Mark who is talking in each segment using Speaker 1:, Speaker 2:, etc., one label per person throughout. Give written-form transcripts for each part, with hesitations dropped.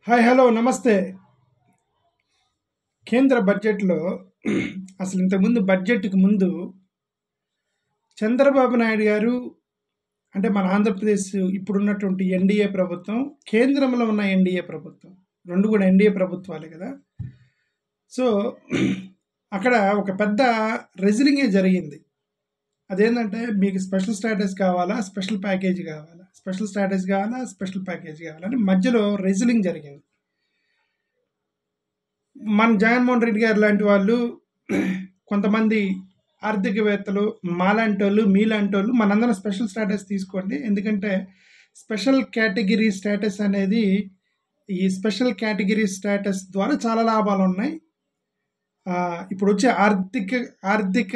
Speaker 1: Hi hello నమస్తే. కేంద్ర బడ్జెట్‌లో అసలు ఇంతకుముందు బడ్జెట్‌కి ముందు చంద్రబాబు నాయుడు గారు అంటే మన ఆంధ్రప్రదేశ్ ఇప్పుడున్నటువంటి ఎన్డీఏ ప్రభుత్వం, కేంద్రంలో ఉన్న ఎన్డీఏ ప్రభుత్వం 2 కూడా ఎన్డీఏ ప్రభుత్వాలే కదా! సో, అక్కడ ఒక పెద్ద రెజ్లింగే జరిగింది. అదేంటంటే మీకు స్పెషల్ స్టేటస్ కావాలా? స్పెషల్ ప్యాకేజ్ కావాలా? స్పెషల్ స్టేటస్ కావాలా? స్పెషల్ ప్యాకేజ్ కావాలా? అని మధ్యలో రెజ్లింగ్ జరిగింది. మన జగన్మోహన్ రెడ్డి గారు లాంటి వాళ్ళు కొంతమంది ఆర్థికవేత్తలు మాలాంటోళ్ళు మీలాంటోళ్ళు మనందరం స్పెషల్ స్టేటస్ తీసుకోండి. ఎందుకంటే స్పెషల్ కేటగిరీ స్టేటస్ అనేది ఈ స్పెషల్ కేటగిరీ స్టేటస్ ద్వారా చాలా లాభాలు ఉన్నాయి. ఇప్పుడు వచ్చే ఆర్థిక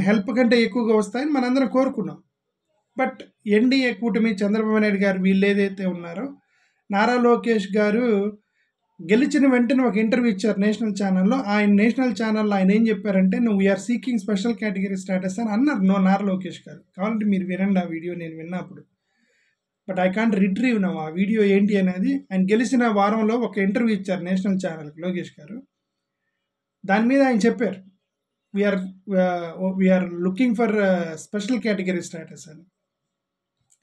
Speaker 1: హెల్ప్ కంటే ఎక్కువగా వస్తాయని మనందరం కోరుకున్నాం. బట్ ఎన్డీఏ కూటమి చంద్రబాబు నాయుడు గారు వీళ్ళు ఏదైతే ఉన్నారో నారా లోకేష్ గారు గెలిచిన వెంటనే ఒక ఇంటర్వ్యూ ఇచ్చారు నేషనల్ ఛానల్లో. నేషనల్ ఛానల్లో ఆయన ఏం చెప్పారంటే నువ్వు we are seeking special category status అని అన్నారు నారా లోకేష్ గారు. కావాలంటే మీరు వినండి ఆ వీడియో, నేను విన్నప్పుడు. But I can't retrieve now ఆ వీడియో ఏంటి అనేది. ఆయన గెలిచిన వారంలో ఒక ఇంటర్వ్యూ ఇచ్చారు నేషనల్ ఛానల్కి లోకేష్ గారు. దాని మీద ఆయన చెప్పారు we are looking for special category status అని.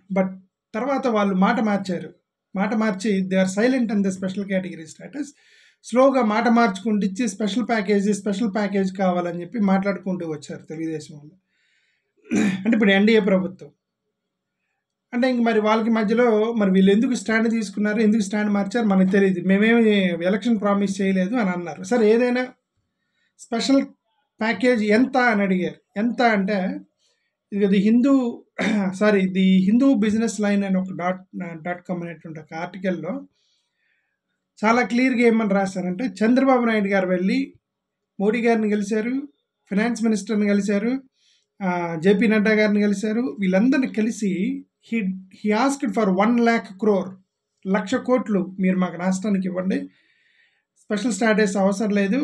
Speaker 1: బట్ తర్వాత వాళ్ళు మాట మార్చి they are silent and the special category status. స్లోగా మాట మార్చుకుంటూ ఇచ్చి స్పెషల్ ప్యాకేజ్ కావాలని చెప్పి మాట్లాడుకుంటూ వచ్చారు తెలుగుదేశం వాళ్ళు. అంటే ఇప్పుడు ఎన్డీఏ ప్రభుత్వం అంటే ఇంక మరి వాళ్ళకి మధ్యలో మరి వీళ్ళు ఎందుకు స్టాండ్ తీసుకున్నారు, ఎందుకు స్టాండ్ మార్చారు మనకు తెలియదు. మేమేమి ఎలక్షన్ ప్రామిస్ చేయలేదు అని అన్నారు. సరే ఏదైనా స్పెషల్ ప్యాకేజ్ ఎంత అని అడిగారు. ఎంత అంటే ఇది హిందూ బిజినెస్ లైన్ అని ఒక .com అనేటువంటి ఒక ఆర్టికల్లో చాలా క్లియర్గా ఏమని రాశారంటే చంద్రబాబు నాయుడు గారు వెళ్ళి మోడీ గారిని కలిశారు, ఫైనాన్స్ మినిస్టర్ని కలిశారు, జేపీ నడ్డా గారిని కలిశారు. వీళ్ళందరినీ కలిసి హీ ఆస్క్డ్ ఫర్ 1,00,000 crore, 1,00,000 కోట్లు మీరు మాకు రాష్ట్రానికి ఇవ్వండి, స్పెషల్ స్టాటస్ అవసరం లేదు,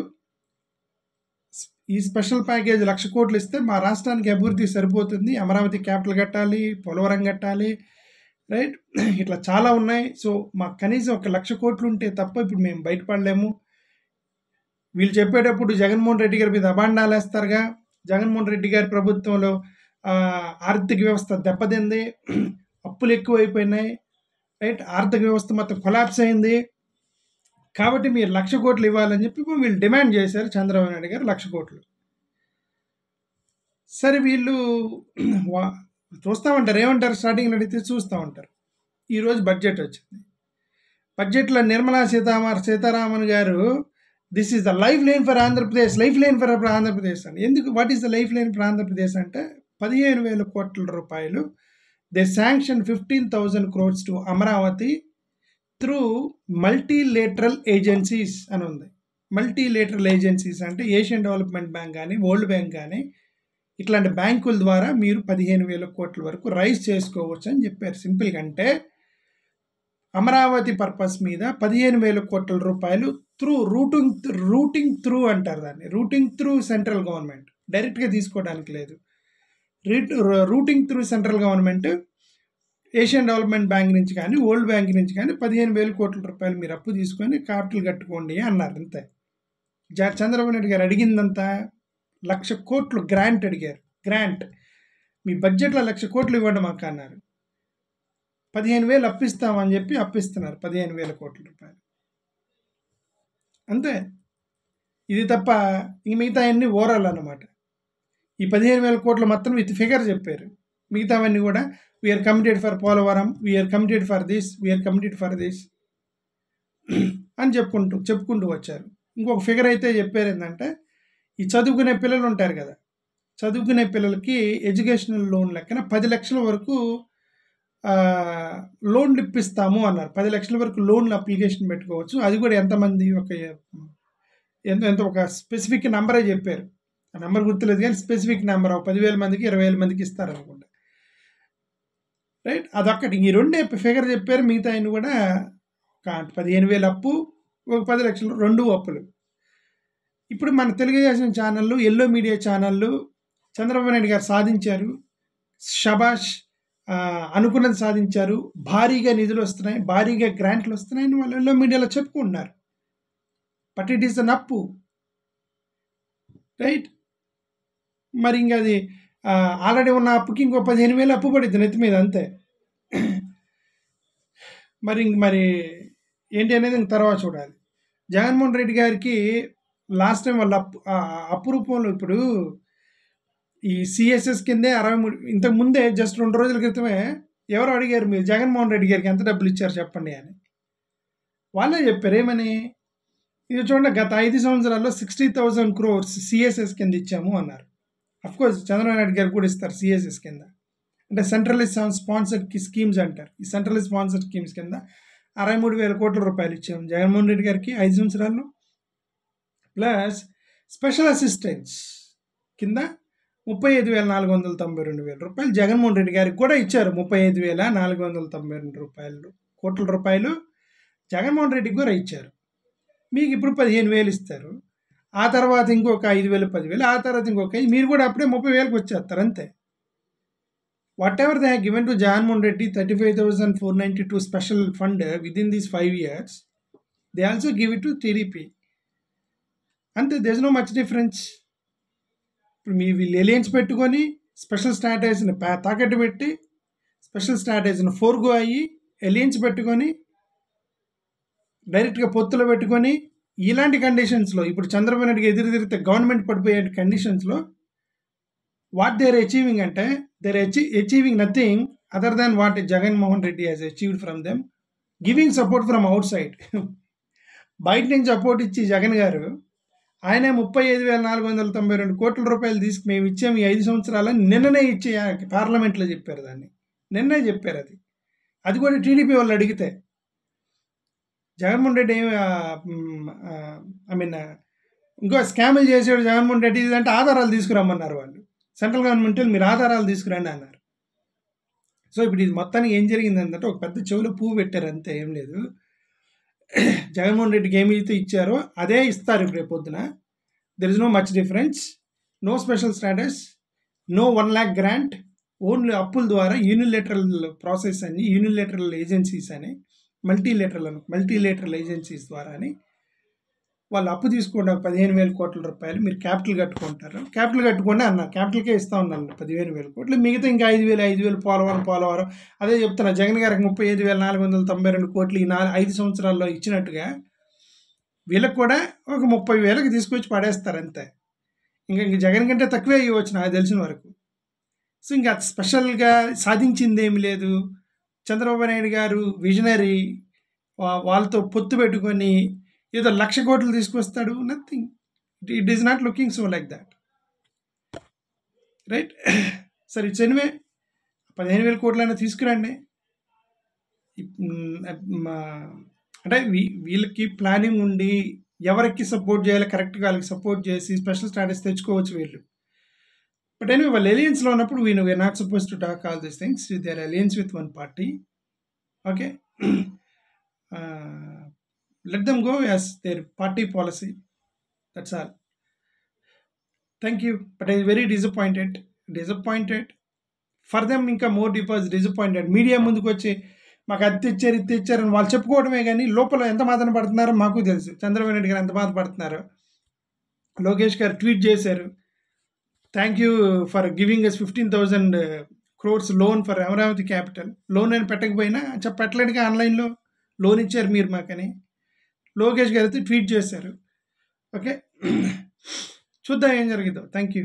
Speaker 1: ఈ స్పెషల్ ప్యాకేజ్ 1,00,000 కోట్లు ఇస్తే మా రాష్ట్రానికి అభివృద్ధి సరిపోతుంది, అమరావతి క్యాపిటల్ కట్టాలి, పోలవరం కట్టాలి, రైట్, ఇట్లా చాలా ఉన్నాయి. సో మాకు కనీసం 1,00,000 కోట్లు ఉంటే తప్ప ఇప్పుడు మేము బయటపడలేము. వీళ్ళు చెప్పేటప్పుడు జగన్మోహన్ రెడ్డి గారి మీద అబాండాలు వేస్తారుగా. జగన్మోహన్ రెడ్డి గారి ప్రభుత్వంలో ఆర్థిక వ్యవస్థ దెబ్బతింది, అప్పులు ఎక్కువైపోయినాయి, రైట్, ఆర్థిక వ్యవస్థ మొత్తం కొలాప్స్ అయింది, కాబట్టి మీరు 1,00,000 కోట్లు ఇవ్వాలని చెప్పి వీళ్ళు డిమాండ్ చేశారు చంద్రబాబు నాయుడు గారు 1,00,000 కోట్లు. సరే వీళ్ళు చూస్తూ ఉంటారు, ఏమంటారు, స్టార్టింగ్ అడిగితే చూస్తూ ఉంటారు. ఈరోజు బడ్జెట్ వచ్చింది. బడ్జెట్లో నిర్మలా సీతారామన్ గారు this is the life line for Andhra Pradesh అని. ఎందుకు what is the life line for Andhra Pradesh అంటే 15,000 కోట్ల రూపాయలు they sanction 15,000 crores to Amaravati through multilateral agencies అని ఉంది. మల్టీలేటరల్ ఏజెన్సీస్ అంటే ఏషియన్ డెవలప్మెంట్ బ్యాంక్ కానీ వరల్డ్ బ్యాంక్ కానీ ఇట్లాంటి బ్యాంకుల ద్వారా మీరు 15,000 కోట్ల వరకు రైజ్ చేసుకోవచ్చు అని చెప్పారు. సింపుల్గా అంటే అమరావతి పర్పస్ మీద 15,000 కోట్ల రూపాయలు త్రూ రూటింగ్ త్రూ అంటారు దాన్ని. రూటింగ్ త్రూ సెంట్రల్ గవర్నమెంట్, డైరెక్ట్గా తీసుకోవడానికి లేదు. Routing through central government Asian development bank నుంచి కానీ వరల్డ్ బ్యాంక్ నుంచి కానీ 15,000 కోట్ల రూపాయలు మీరు అప్పు తీసుకొని క్యాపిటల్ కట్టుకోండి అన్నారు. అంతే. చంద్రబాబు నాయుడు గారు అడిగిందంతా 1,00,000 కోట్లు గ్రాంట్ అడిగారు. గ్రాంట్ మీ బడ్జెట్లో 1,00,000 కోట్లు ఇవ్వండి మాకు అన్నారు. 15,000 అప్పిస్తామని చెప్పి అప్పిస్తున్నారు 15,000 కోట్ల రూపాయలు. అంతే. ఇది తప్ప ఇంక మిగతా అన్నీ ఓవరాల్ అన్నమాట. ఈ 15,000 కోట్లు మొత్తం విత్ ఫిగర్ చెప్పారు. మిగతావన్నీ కూడా we are committed for Polavaram, we are committed for this అని చెప్పుకుంటూ వచ్చారు. ఇంకొక ఫిగర్ అయితే చెప్పారు ఏంటంటే ఈ చదువుకునే పిల్లలు ఉంటారు కదా, చదువుకునే పిల్లలకి ఎడ్యుకేషనల్ లోన్ లెక్కన 10 లక్షల వరకు లోన్లు ఇప్పిస్తాము అన్నారు. 10 లక్షల వరకు లోన్లు అప్లికేషన్ పెట్టుకోవచ్చు. అది కూడా ఎంతమంది ఒక స్పెసిఫిక్ నెంబరే చెప్పారు. ఆ నెంబర్ గుర్తులేదు కానీ స్పెసిఫిక్ నెంబర్ 10,000 మందికి 20,000 మందికి ఇస్తారనుకుంటా, రైట్. అదొక్కటి. ఈ రెండే ఫిగర్ చెప్పారు. మిగతా ఆయన కూడా 15,000 అప్పు, ఒక 10 లక్షలు, 2 అప్పులు. ఇప్పుడు మన తెలుగుదేశం ఛానళ్ళు, ఎల్లో మీడియా ఛానళ్ళు చంద్రబాబు నాయుడు గారు సాధించారు, షబాష్, అనుకున్నది సాధించారు, భారీగా నిధులు వస్తున్నాయి, భారీగా గ్రాంట్లు వస్తున్నాయని వాళ్ళు మీడియాలో చెప్పుకుంటున్నారు. బట్ ఇట్ ఈస్ అన్ అప్పు, రైట్? మరి ఇంక అది ఆల్రెడీ ఉన్న అప్పుకి ఇంకో 15,000 అప్పు పడుద్ది నెత్తి మీద, అంతే. మరి ఏంటి అనేది ఇంక తర్వాత చూడాలి. జగన్మోహన్ రెడ్డి గారికి లాస్ట్ టైం వాళ్ళ అప్పు రూపంలో ఇప్పుడు ఈ సిఎస్ఎస్ కిందే 63, ఇంతకు ముందే జస్ట్ 2 రోజుల క్రితమే ఎవరు అడిగారు, మీరు జగన్మోహన్ రెడ్డి గారికి ఎంత డబ్బులు ఇచ్చారు చెప్పండి అని. వాళ్ళే చెప్పారు ఏమని, ఇది చూడండి గత 5 సంవత్సరాల్లో 60,000 crores సిఎస్ఎస్ కింద ఇచ్చాము అన్నారు. అఫ్కోర్స్ చంద్రబాబు నాయుడు గారు కూడా ఇస్తారు సిఎస్ఎస్ కింద, అంటే సెంట్రలైజ్ స్పాన్సర్డ్ స్కీమ్స్ అంటారు. ఈ సెంట్రలైజ్ స్పాన్సర్డ్ స్కీమ్స్ కింద 63,000 కోట్ల రూపాయలు ఇచ్చాము జగన్మోహన్ రెడ్డి గారికి 5 సంవత్సరాల్లో. ప్లస్ స్పెషల్ అసిస్టెన్స్ కింద 35,492 రూపాయలు జగన్మోహన్ రెడ్డి గారికి కూడా ఇచ్చారు. 35,492 కోట్ల రూపాయలు జగన్మోహన్ రెడ్డికి కూడా ఇచ్చారు. మీకు ఇప్పుడు 15,000 ఇస్తారు, ఆ తర్వాత ఇంకొక 5,000, 10,000, ఆ తర్వాత ఇంకొక మీరు కూడా అప్పుడే 30,000కి వచ్చేస్తారు, అంతే. Whatever they have given to Jaganmohan Reddy 35,492 special fund within these 5 years, they also give it to TDP, అంతే. There is no much difference. ఇప్పుడు మీ వీళ్ళు ఎలియన్స్ పెట్టుకొని స్పెషల్ స్ట్రాటజీని తాకట్టు పెట్టి స్పెషల్ స్ట్రాటజీని ఫోర్గో అయ్యి ఎలియన్స్ పెట్టుకొని డైరెక్ట్గా పొత్తులు పెట్టుకొని ఇలాంటి కండిషన్స్లో ఇప్పుడు చంద్రబాబు నాయుడుకి ఎదురు తిరిగితే గవర్నమెంట్ పడిపోయే కండిషన్స్లో వాట్ దే ఆర్ అచీవింగ్ అంటే they are achieving nothing other than what Jaganmohan Reddy has achieved from them, giving support from outside. బయట నుంచి సపోర్ట్ ఇచ్చి జగన్ గారు ఆయన 35,492 కోట్ల రూపాయలు తీసుకు మేము ఇచ్చాము ఈ 5 సంవత్సరాలని నిన్ననే ఇచ్చి పార్లమెంట్లో చెప్పారు, దాన్ని నిన్నే చెప్పారు. అది కూడా టీడీపీ వాళ్ళు అడిగితే జగన్మోహన్ రెడ్డి ఇంకో స్కాములు చేసాడు జగన్మోహన్ రెడ్డి అంటే ఆధారాలు తీసుకురమ్మన్నారు వాళ్ళు. సెంట్రల్ గవర్నమెంట్ మీరు ఆధారాలు తీసుకురండి అన్నారు. సో ఇప్పుడు ఇది మొత్తానికి ఏం జరిగింది అంటే ఒక పెద్ద చెవులో పువ్వు పెట్టారు, అంతే, ఏం లేదు. జగన్మోహన్ రెడ్డికి ఏమైతే ఇచ్చారో అదే ఇస్తారు ఇప్పుడు రేపు పొద్దున. There is no much difference, no special status, no 1 lakh grant, only అప్పుల ద్వారా యూనిలేటరల్ ప్రాసెస్ అని, యూనిలేటరల్ ఏజెన్సీస్ అని, మల్టీలేటరల్ ఏజెన్సీస్ ద్వారా అని వాళ్ళు అప్పు తీసుకుంటారు 15,000 కోట్ల రూపాయలు. మీరు క్యాపిటల్ కట్టుకుంటారు, క్యాపిటల్ కట్టుకోండి అన్నారు, క్యాపిటల్కే ఇస్తా ఉన్నారు 15,000 కోట్లు, మిగతా ఇంకా 5,000 పోలవరం అదే చెప్తున్నా. జగన్ గారికి 35,492 కోట్లు ఈ 5 సంవత్సరాల్లో ఇచ్చినట్టుగా వీళ్ళకి కూడా ఒక 30,000కి తీసుకొచ్చి పడేస్తారు, అంతే. ఇంక జగన్ కంటే తక్కువే ఇవ్వచ్చు నాకు తెలిసిన వరకు. సో ఇంకా స్పెషల్గా సాధించింది ఏమి లేదు. చంద్రబాబు నాయుడు గారు విజనరీ, వాళ్ళతో పొత్తు పెట్టుకొని ఏదో 1,00,000 కోట్లు తీసుకొస్తాడు, nothing. It is not looking so like that, right? సరే, ఇట్స్ ఎనివే 15,000 కోట్లైనా తీసుకురండి. అంటే వీళ్ళకి ప్లానింగ్ ఉండి ఎవరికి సపోర్ట్ చేయాలి కరెక్ట్గా వాళ్ళకి సపోర్ట్ చేసి స్పెషల్ స్టాటస్ తెచ్చుకోవచ్చు వీళ్ళు. బట్ ఎనివే వాళ్ళు ఎలియన్స్లో ఉన్నప్పుడు we are not suppose to talk all these things. They are alliance with one party, okay. let them go as their party policy, that's all. Thank you, but I am very disappointed for them. ఇంకా more disappointed. Media ముందుకు వచ్చి మాకు అది తెచ్చారు ఇది తెచ్చారని వాళ్ళు చెప్పుకోవడమే కానీ లోపల ఎంత బాధ పడుతున్నారో మాకు తెలుసు. చంద్రబాబు నాయుడు గారు ఎంత బాధపడుతున్నారో. లోకేష్ గారు ట్వీట్ చేశారు, thank you for giving us 15,000 crores loan for Amaravati capital. Loan అని పెట్టకపోయినా పెట్టలేదుగా, ఆన్లైన్లో లోన్ ఇచ్చారు మీరు మాకని లోకేష్ గారు అయితే ట్వీట్ చేశారు. ఓకే, చూద్దాం ఏం జరిగిందో. Thank you.